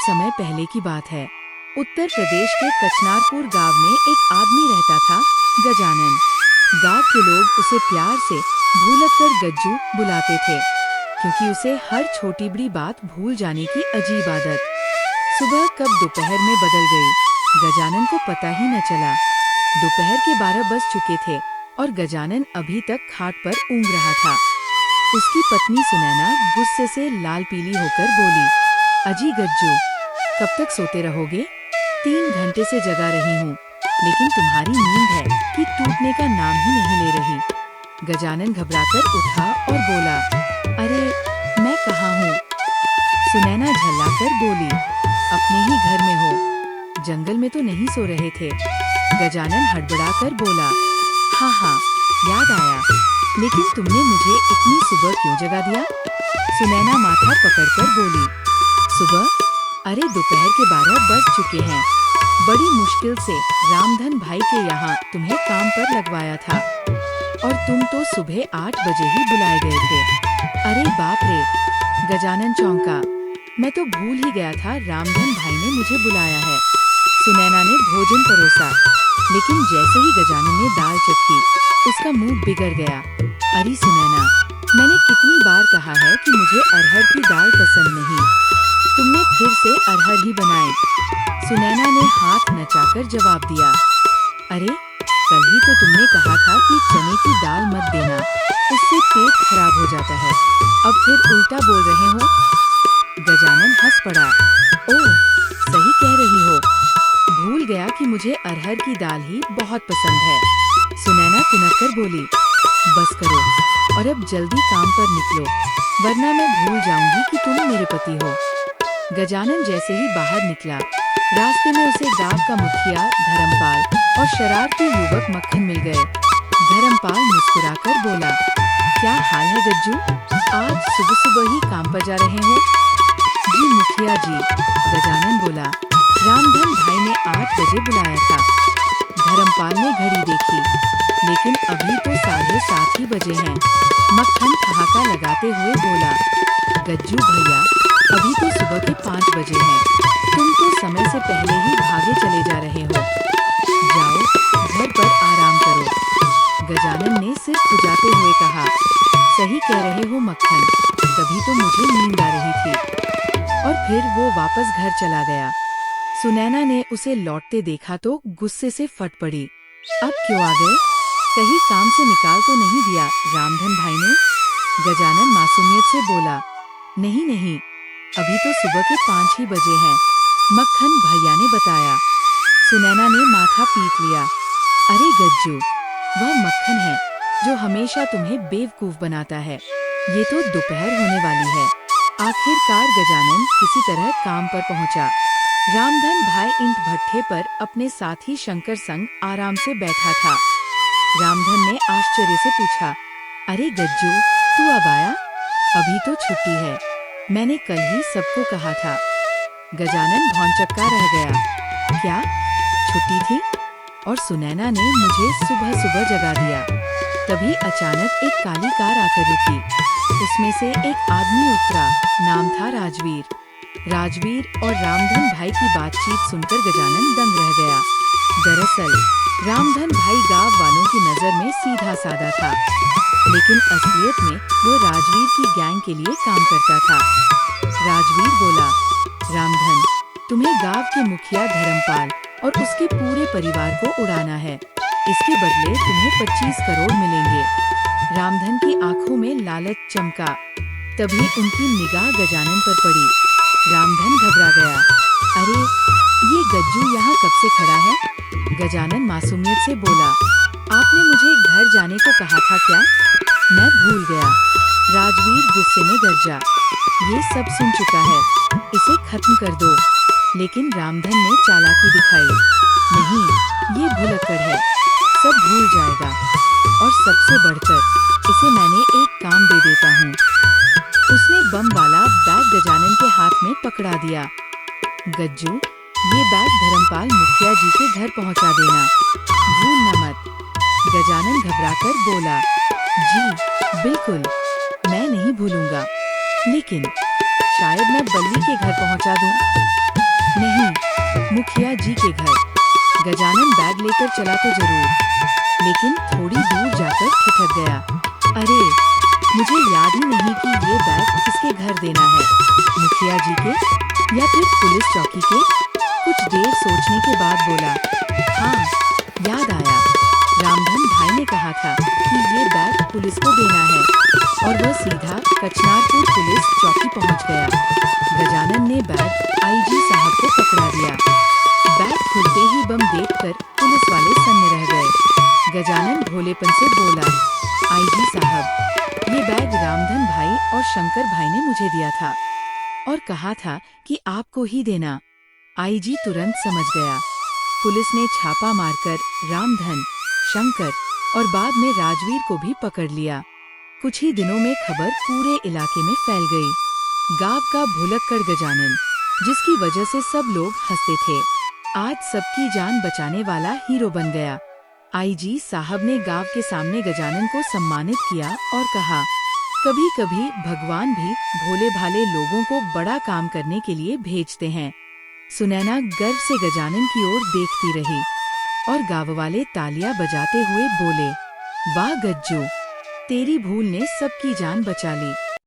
समय पहले की बात है। उत्तर प्रदेश के कचनारपुर गांव में एक आदमी रहता था, गजानन। गांव के लोग उसे प्यार से भूलक्कड़ गज्जू बुलाते थे, क्योंकि उसे हर छोटी बड़ी बात भूल जाने की अजीब आदत। सुबह कब दोपहर में बदल गई, गजानन को पता ही न चला। दोपहर के 12 बज चुके थे और गजानन अभी तक खाट पर ऊँघ रहा था। उसकी पत्नी सुनैना गुस्से से लाल पीली होकर बोली, अजी गज्जू, कब तक सोते रहोगे? 3 घंटे से जगा रही हूँ, लेकिन तुम्हारी नींद है कि टूटने का नाम ही नहीं ले रही। गजानन घबराकर उठा और बोला, अरे मैं कहाँ हूँ? सुनैना झल्लाकर बोली, अपने ही घर में हो, जंगल में तो नहीं सो रहे थे। गजानन हड़बड़ाकर बोला, हाँ, याद आया, लेकिन तुमने मुझे इतनी सुबह क्यों जगा दिया? सुनैना माथा पकड़कर बोली, सुबह? अरे दोपहर के 12 बज चुके हैं। बड़ी मुश्किल से रामधन भाई के यहाँ तुम्हें काम पर लगवाया था, और तुम तो सुबह 8 बजे ही बुलाए गए थे। अरे बाप रे! गजानन चौंका। मैं तो भूल ही गया था रामधन भाई ने मुझे बुलाया है। सुनैना ने भोजन परोसा, लेकिन जैसे ही गजानन ने दाल चखी, उसका मुंह बिगड़ गया। अरे सुनैना, मैंने कितनी बार कहा है कि मुझे अरहर की दाल पसंद नहीं, तुमने फिर से अरहर ही बनाई। सुनैना ने हाथ नचाकर जवाब दिया, अरे कल ही तो तुमने कहा था कि चने की दाल मत देना, उससे पेट खराब हो जाता है, अब फिर उल्टा बोल रहे हो? गजानन हंस पड़ा, ओह सही कह रही हो, भूल गया कि मुझे अरहर की दाल ही बहुत पसंद है। सुनैना तुनककर बोली, बस करो और अब जल्दी काम पर निकलो, वरना मैं भूल जाऊंगी कि तुम मेरे पति हो। गजानन जैसे ही बाहर निकला, रास्ते में उसे गांव का मुखिया धर्मपाल और शरारती युवक मक्खन मिल गए। धर्मपाल मुस्कुराकर बोला, क्या हाल है गज्जू, आज सुबह सुबह ही काम पर जा रहे हो? जी मुखिया जी, गजानन बोला, रामधन भाई ने 8 बजे बुलाया था। धर्मपाल ने घड़ी देखी, लेकिन अभी तो 7:30 ही बजे हैं। मक्खन ठहाका लगाते हुए बोला, गज्जू भैया, अभी तो सुबह के 5 बजे हैं, तुम तो समय से पहले ही भागे चले जा रहे हो। जाओ घर पर आराम करो। गजानन ने सिर खुजाते हुए कहा, सही कह रहे हो मक्खन, तभी तो मुझे नींद आ रही थी। और फिर वो वापस घर चला गया। सुनैना ने उसे लौटते देखा तो गुस्से से फट पड़ी, अब क्यों आ गए? कहीं काम से निकाल तो नहीं दिया रामधन भाई ने? गजानन मासूमियत से बोला, नहीं, अभी तो सुबह के 5 ही बजे हैं, मक्खन भैया ने बताया। सुनैना ने माथा पीट लिया, अरे गज्जू, वह मक्खन है जो हमेशा तुम्हें बेवकूफ बनाता है, ये तो दोपहर होने वाली है। आखिरकार गजानन किसी तरह काम पर पहुंचा। रामधन भाई ईंट भट्ठे पर अपने साथी शंकर संग आराम से बैठा था। रामधन ने आश्चर्य से पूछा, अरे गज्जू, तू अब आया? अभी तो छुट्टी है, मैंने कल ही सबको कहा था। गजानन भौंचक्का रह गया, क्या छुट्टी थी? और सुनैना ने मुझे सुबह सुबह जगा दिया। तभी अचानक एक काली कार आकर रुकी, उसमें से एक आदमी उतरा, नाम था राजवीर। राजवीर और रामधन भाई की बातचीत सुनकर गजानन दंग रह गया। दरअसल रामधन भाई गांव वालों की नजर में सीधा साधा था, लेकिन असलियत में वो राजवीर की गैंग के लिए काम करता था। राजवीर बोला, रामधन, तुम्हें गांव के मुखिया धर्मपाल और उसके पूरे परिवार को उड़ाना है, इसके बदले तुम्हें 25 करोड़ मिलेंगे। रामधन की आंखों में लालच चमका। तभी उनकी निगाह गजानन पर पड़ी। रामधन घबरा गया, अरे ये गज्जू यहाँ कब से खड़ा है? गजानन मासूमियत से बोला, आपने मुझे घर जाने को कहा था क्या? मैं भूल गया। राजवीर गुस्से में गरजा, ये सब सुन चुका है, इसे खत्म कर दो। लेकिन रामधन ने चालाकी दिखाई, नहीं, ये भुलक्कड़ है, सब भूल जाएगा, और सबसे बढ़कर इसे मैंने एक काम दे देता हूँ। उसने बम वाला बैग गजानन के हाथ में पकड़ा दिया। गज्जू, ये बैग धर्मपाल मुखिया जी के घर पहुँचा देना, भूलना मत। गजानन घबराकर बोला, जी बिल्कुल, मैं नहीं भूलूंगा, लेकिन शायद मैं बल्ली के घर पहुँचा दूँ। नहीं, मुखिया जी के घर। गजानन बैग लेकर चला तो जरूर, लेकिन थोड़ी दूर जाकर ठिठक गया। अरे, मुझे याद ही नहीं कि ये बैग किसके घर देना है, मुखिया जी के या फिर पुलिस चौकी के। कुछ देर सोचने के बाद बोला, हाँ, याद आया। रामधन भाई ने कहा था कि ये बैग पुलिस को देना है, और वह सीधा कचनारपुर पुलिस चौकी पहुंच गया। गजानन ने बैग आईजी साहब को पकड़ा दिया। बैग खुलते ही बम देखकर पुलिस वाले सन्न रह गए। गजानन भोलेपन से बोला, आईजी साहब, ये बैग रामधन भाई और शंकर भाई ने मुझे दिया था और कहा था कि आपको ही देना। आईजी तुरंत समझ गया। पुलिस ने छापा मारकर रामधन, शंकर और बाद में राजवीर को भी पकड़ लिया। कुछ ही दिनों में खबर पूरे इलाके में फैल गई। गांव का भुलक्कड़ गजानन, जिसकी वजह से सब लोग हंसते थे, आज सबकी जान बचाने वाला हीरो बन गया। आईजी साहब ने गांव के सामने गजानन को सम्मानित किया और कहा, कभी कभी भगवान भी भोले भाले लोगों को बड़ा काम करने के लिए भेजते हैं। सुनैना गर्व से गजानन की ओर देखती रही और गांव वाले तालियां बजाते हुए बोले, वाह गज्जू, तेरी भूल ने सबकी जान बचा ली।